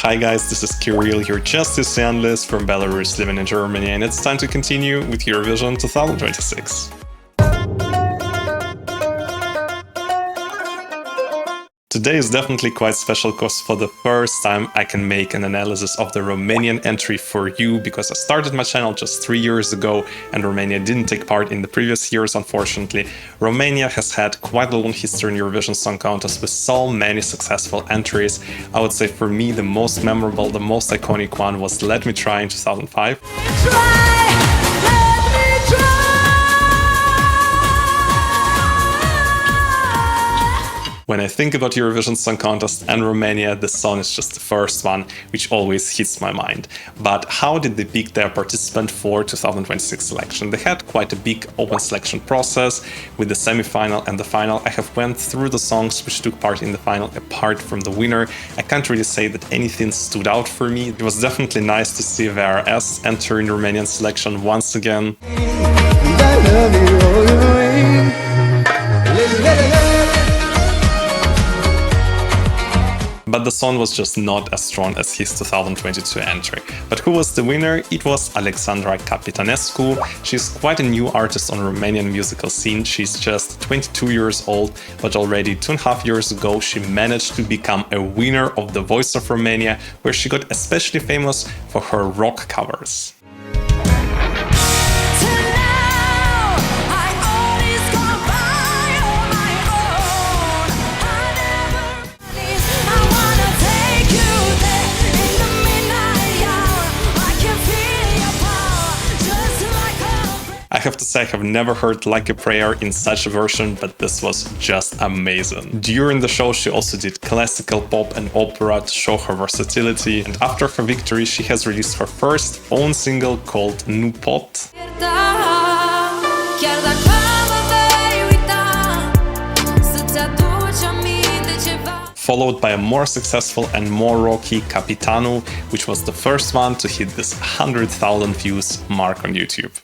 Hi guys, this is Kirill, your justice analyst from Belarus living in Germany, and it's time to continue with Eurovision 2026. Today is definitely quite special because for the first time I can make an analysis of the Romanian entry for you, because I started my channel just 3 years ago and Romania didn't take part in the previous years, unfortunately. Romania has had quite a long history in Eurovision Song Contest with so many successful entries. I would say for me the most memorable, the most iconic one was Let Me Try in 2005. When I think about Eurovision Song Contest and Romania, this song is just the first one, which always hits my mind. But how did they pick their participant for 2026 selection? They had quite a big open selection process with the semi-final and the final. I have went through the songs which took part in the final apart from the winner. I can't really say that anything stood out for me. It was definitely nice to see VRS enter in Romanian selection once again. But the song was just not as strong as his 2022 entry. But who was the winner? It was Alexandra Capitanescu. She's quite a new artist on Romanian musical scene. She's just 22 years old, but already 2.5 years ago she managed to become a winner of The Voice of Romania, where she got especially famous for her rock covers. I have to say I have never heard Like a Prayer in such a version, but this was just amazing. During the show she also did classical pop and opera to show her versatility, and after her victory she has released her first own single called Nu Pot. Followed by a more successful and more rocky Capitanu, which was the first one to hit this 100,000 views mark on YouTube.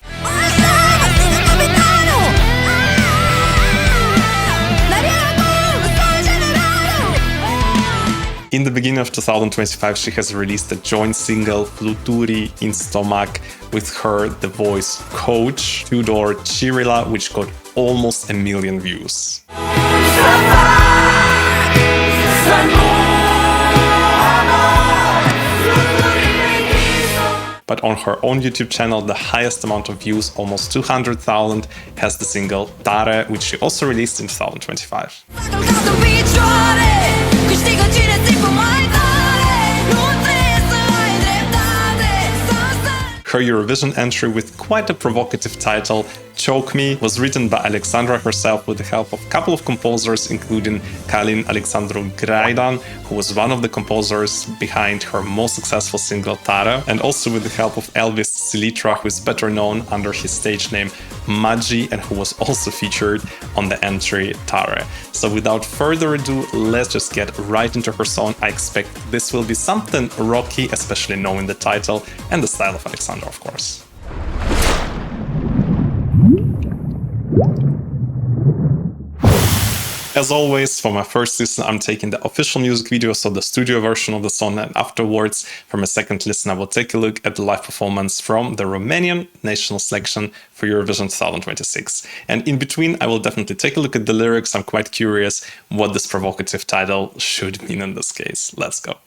In the beginning of 2025 she has released a joint single Fluturi in Stomach with her The Voice coach Tudor Cirila, which got almost 1 million views. But on her own YouTube channel, the highest amount of views, almost 200,000, has the single Tare, which she also released in 2025. Her Eurovision entry with quite a provocative title, Choke Me, was written by Alexandra herself with the help of a couple of composers, including Kalin Alexandru Graidan, who was one of the composers behind her most successful single Tara, and also with the help of Elvis Silitra, who is better known under his stage name Magi, and who was also featured on the entry Tare. So without further ado, let's just get right into her song. I expect this will be something rocky, especially knowing the title and the style of Alexandra, of course. As always, for my first listen, I'm taking the official music video, so the studio version of the song, and afterwards, for my second listen, I will take a look at the live performance from the Romanian national selection for Eurovision 2026. And in between, I will definitely take a look at the lyrics. I'm quite curious what this provocative title should mean in this case. Let's go.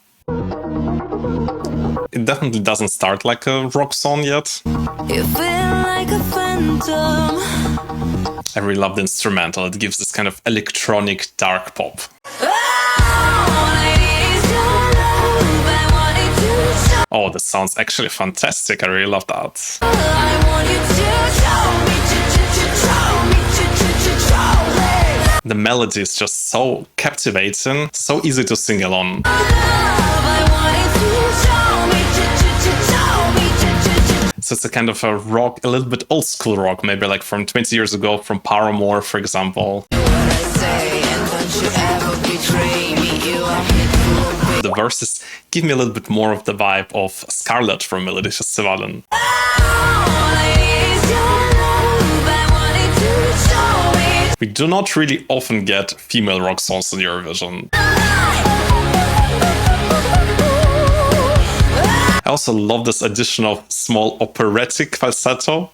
It definitely doesn't start like a rock song yet. You feel like a phantom. I really love the instrumental. It gives this kind of electronic dark pop. Oh, this sounds actually fantastic. I really love that. The melody is just so captivating, so easy to sing along. So it's a kind of a rock, a little bit old school rock, maybe like from 20 years ago, from Paramore, for example. The verses give me a little bit more of the vibe of Scarlett from Melodifestivalen. We do not really often get female rock songs in Eurovision. I also love this addition of small operatic falsetto.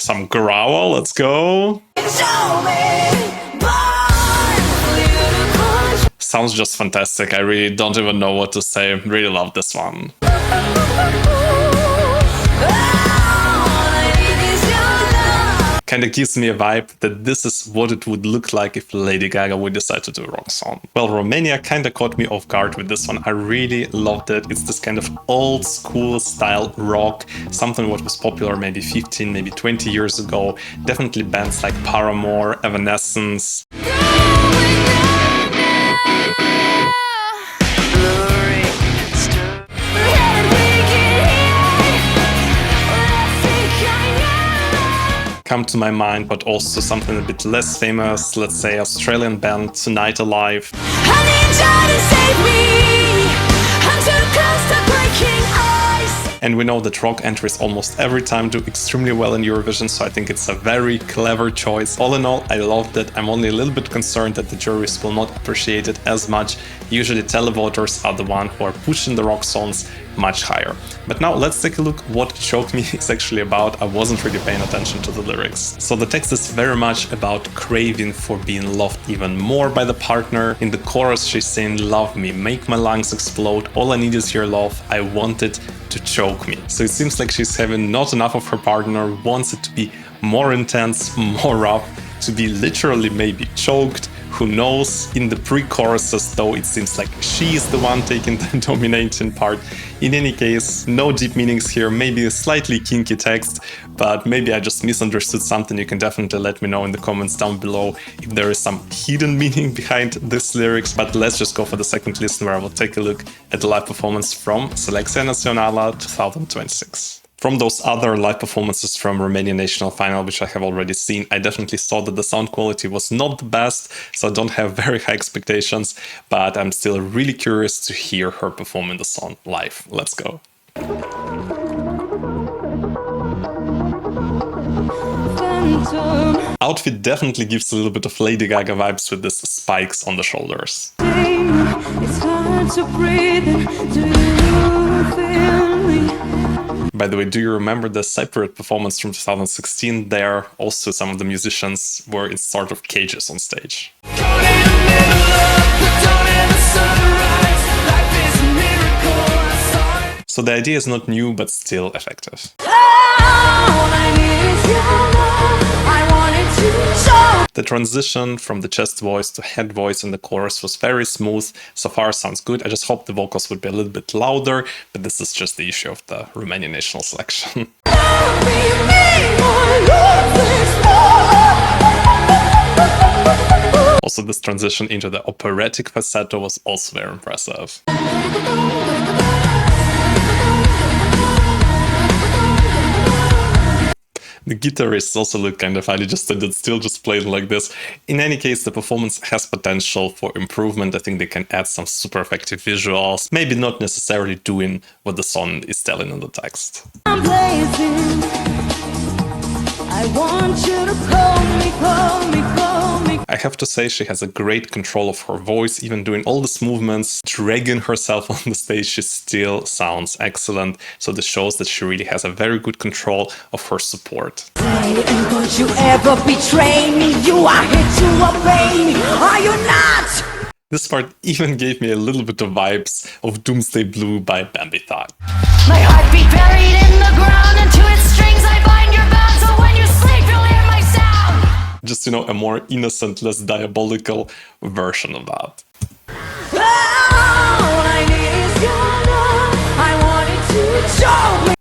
Some growl, let's go. Sounds just fantastic. I really don't even know what to say. Really love this one. Kinda gives me a vibe that this is what it would look like if Lady Gaga would decide to do a rock song. Well, Romania kinda caught me off guard with this one. I really loved it. It's this kind of old school style rock, something what was popular maybe 15, maybe 20 years ago. Definitely bands like Paramore, Evanescence. Come to my mind, but also something a bit less famous, let's say Australian band Tonight Alive. I need you to save me. I'm too close to breaking ice. And we know that rock entries almost every time do extremely well in Eurovision, so I think it's a very clever choice. All in all, I loved it. I'm only a little bit concerned that the juries will not appreciate it as much. Usually televoters are the one who are pushing the rock songs much higher. But now let's take a look what Choke Me is actually about. I wasn't really paying attention to the lyrics. So the text is very much about craving for being loved even more by the partner. In the chorus she's saying, love me, make my lungs explode, all I need is your love, I want it to choke me. So it seems like she's having not enough of her partner, wants it to be more intense, more rough, to be literally maybe choked. Who knows? In the pre-choruses though, it seems like she's the one taking the dominating part. In any case, no deep meanings here, maybe a slightly kinky text, but maybe I just misunderstood something. You can definitely let me know in the comments down below if there is some hidden meaning behind this lyrics. But let's just go for the second listen, where I will take a look at the live performance from Selectia Nationala 2026. From those other live performances from Romanian National Final, which I have already seen, I definitely saw that the sound quality was not the best, so I don't have very high expectations, but I'm still really curious to hear her perform in the song live. Let's go. Outfit definitely gives a little bit of Lady Gaga vibes with these spikes on the shoulders. It's hard to breathe. Do you feel me? By the way, do you remember the separate performance from 2016? There also some of the musicians were in sort of cages on stage. So the idea is not new, but still effective. The transition from the chest voice to head voice in the chorus was very smooth. So far sounds good. I just hope the vocals would be a little bit louder, but this is just the issue of the Romanian national selection. Also, this transition into the operatic falsetto was also very impressive. The guitarists also look kind of funny, just that it's still just played like this. In any case, the performance has potential for improvement. I think they can add some super effective visuals, maybe not necessarily doing what the song is telling in the text. I'm blazing. I want you to call me, call me, call me. I have to say she has a great control of her voice, even doing all these movements, dragging herself on the stage, she still sounds excellent. So this shows that she really has a very good control of her support. And don't you ever betray me, you are here to obey me, are you not? This part even gave me a little bit of vibes of Doomsday Blue by Bambi Thought. My heartbeat buried in the ground, and to its strings I bind your bound, so when you sleep you'll hear my sound. Just, you know, a more innocent, less diabolical version of that.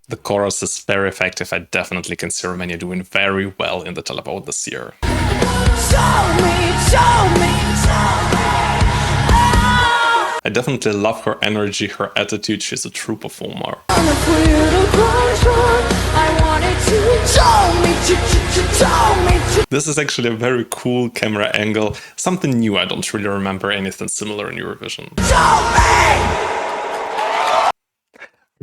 The chorus is very effective. I definitely can see Romania doing very well in the televote this year. Show me, show me, show me. I definitely love her energy, her attitude. She's a true performer. This is actually a very cool camera angle. Something new. I don't really remember anything similar in Eurovision.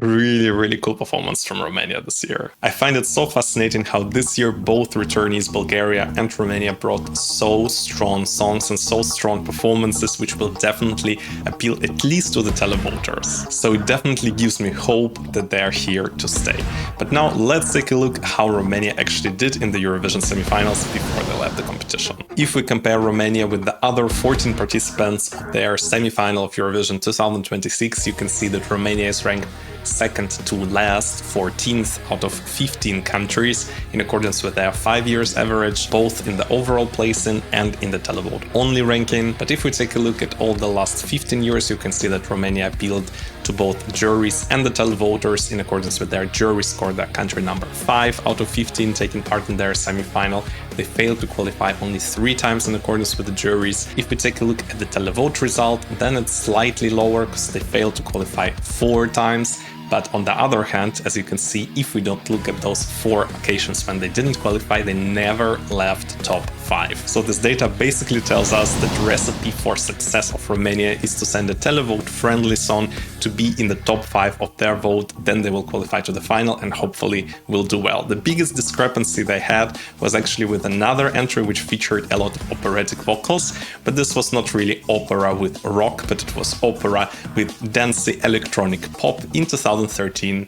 Really cool performance from Romania this year. I find it so fascinating how this year both returnees Bulgaria and Romania brought so strong songs and so strong performances, which will definitely appeal at least to the televoters. So it definitely gives me hope that they are here to stay. But now let's take a look how Romania actually did in the Eurovision semi-finals before they left the competition. If we compare Romania with the other 14 participants of their semi-final of Eurovision 2026, you can see that Romania is ranked second to last, 14th out of 15 countries, in accordance with their 5 years average, both in the overall placing and in the televote only ranking. But if we take a look at all the last 15 years, you can see that Romania appealed to both juries and the televoters in accordance with their jury score, their country number 5 out of 15 taking part in their semi-final. They failed to qualify only 3 times in accordance with the juries. If we take a look at the televote result, then it's slightly lower because they failed to qualify 4 times. But on the other hand, as you can see, if we don't look at those 4 occasions when they didn't qualify, they never left top 5. So this data basically tells us that the recipe for success of Romania is to send a televote-friendly song to be in the top 5 of their vote, then they will qualify to the final and hopefully will do well. The biggest discrepancy they had was actually with another entry which featured a lot of operatic vocals, but this was not really opera with rock, but it was opera with dancey electronic pop in 2013.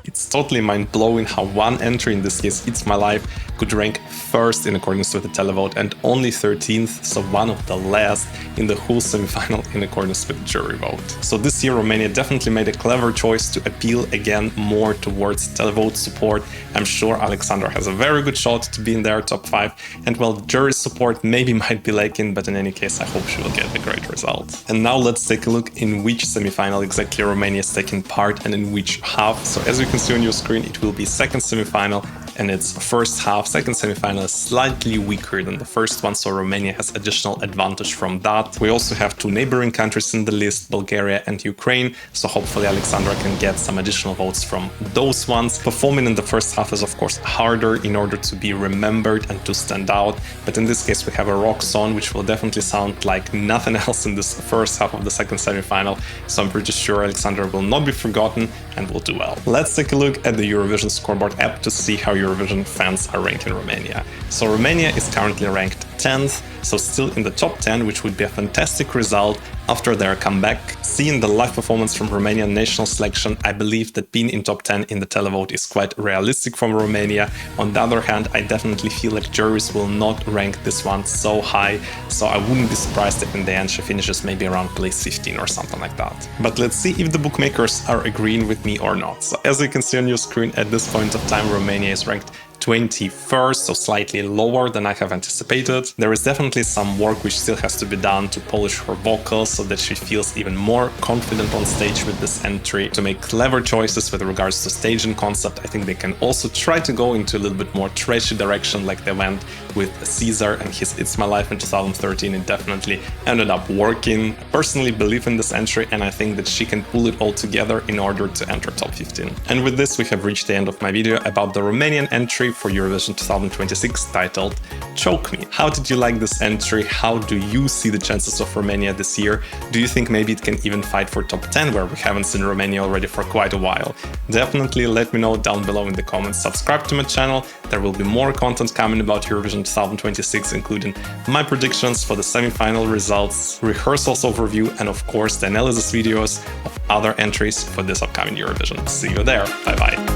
It's totally mind-blowing how one entry, in this case It's My Life, could rank first in accordance with the televote and only 13th, so one of the last in the whole semi-final in accordance with the jury vote. So this year Romania definitely made a clever choice to appeal again more towards televote support. I'm sure Alexandra has a very good shot to be in their top 5, and well, jury support maybe might be lacking, but in any case I hope she will get a great result. And now let's take a look in which semi-final exactly Romania is taking part and in which half. So as you can see on your screen, it will be second semi-final, and its first half, second semi-final, is slightly weaker than the first one, so Romania has additional advantage from that. We also have 2 neighboring countries in the list, Bulgaria and Ukraine, so hopefully Alexandra can get some additional votes from those ones. Performing in the first half is of course harder in order to be remembered and to stand out, but in this case we have a rock song which will definitely sound like nothing else in this first half of the second semi-final, so I'm pretty sure Alexandra will not be forgotten and will do well. Let's take a look at the Eurovision Scoreboard app to see how Eurovision fans are ranked in Romania. So Romania is currently ranked 10th, so still in the top 10, which would be a fantastic result after their comeback. Seeing the live performance from Romanian national selection, I believe that being in top 10 in the televote is quite realistic from Romania. On the other hand, I definitely feel like juries will not rank this one so high, so I wouldn't be surprised if in the end she finishes maybe around place 15 or something like that. But let's see if the bookmakers are agreeing with me or not. So as you can see on your screen, at this point of time Romania is ranked 21st, so slightly lower than I have anticipated. There is definitely some work which still has to be done to polish her vocals so that she feels even more confident on stage with this entry, to make clever choices with regards to staging concept. I think they can also try to go into a little bit more trashy direction like they went with Caesar and his It's My Life in 2013. It definitely ended up working. I personally believe in this entry and I think that she can pull it all together in order to enter top 15. And with this we have reached the end of my video about the Romanian entry for Eurovision 2026 titled Choke Me. How did you like this entry? How do you see the chances of Romania this year? Do you think maybe it can even fight for top 10, where we haven't seen Romania already for quite a while? Definitely let me know down below in the comments. Subscribe to my channel, there will be more content coming about Eurovision 2026, including my predictions for the semi-final results, rehearsals overview, and of course the analysis videos of other entries for this upcoming Eurovision. See you there, bye bye!